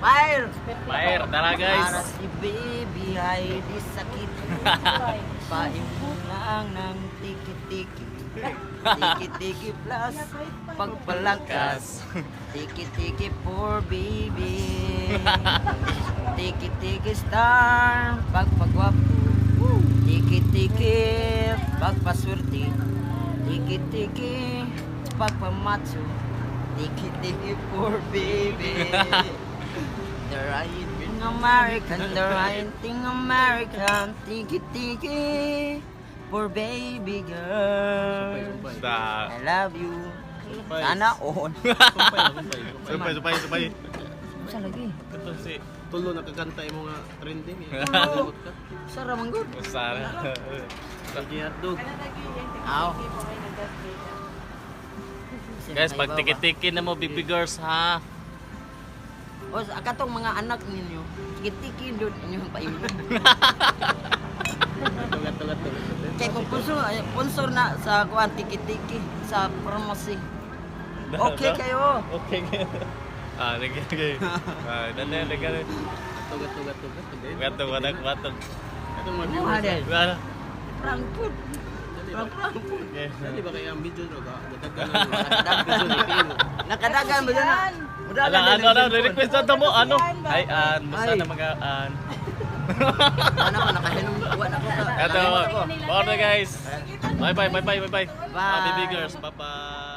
Fire! Fire, tara Para guys. si baby ay di sakit. Pain mo lang ng tiki-tiki. Tiki-tiki plus pagpalakas. Tiki-tiki for baby. Tiki-tiki star pagpagwapo. Tiki-tiki pagpaswerte. Tiki-tiki pagpamacho. Tiki-tiki for baby. The writing American, the writing American, tiki-tiki for baby girl. Basta. I love you. Sana all. Supay. Saan lagi? Ito si Tulo nakakanta yung mga trending. Oo. Sara manggod. Sara. Lagi hotdog. Aw. Guys, pag tiki-tiki na mo baby girls ha. O, akatong mga anak ninyo, tiki-tiki doon inyong painom. Tugat. Kaya kung sponsor na sa kuan tiki-tiki sa pharmacy. Okay kayo. Okay. Ah, lagi. Ah, dali. Tugat. Watong. Itong mga Ano viewers. din? Wala. Prank food. Dali ba? Prank food. Dali ba kaya ang video no? Dagdagan Nakadagan mo na. Ano, request na mo, ano? Ay, basta na mag-an. Ano ko nakahinom buwan ako sa. Ito, bye guys. Bye. Bye. Baby girls, bye.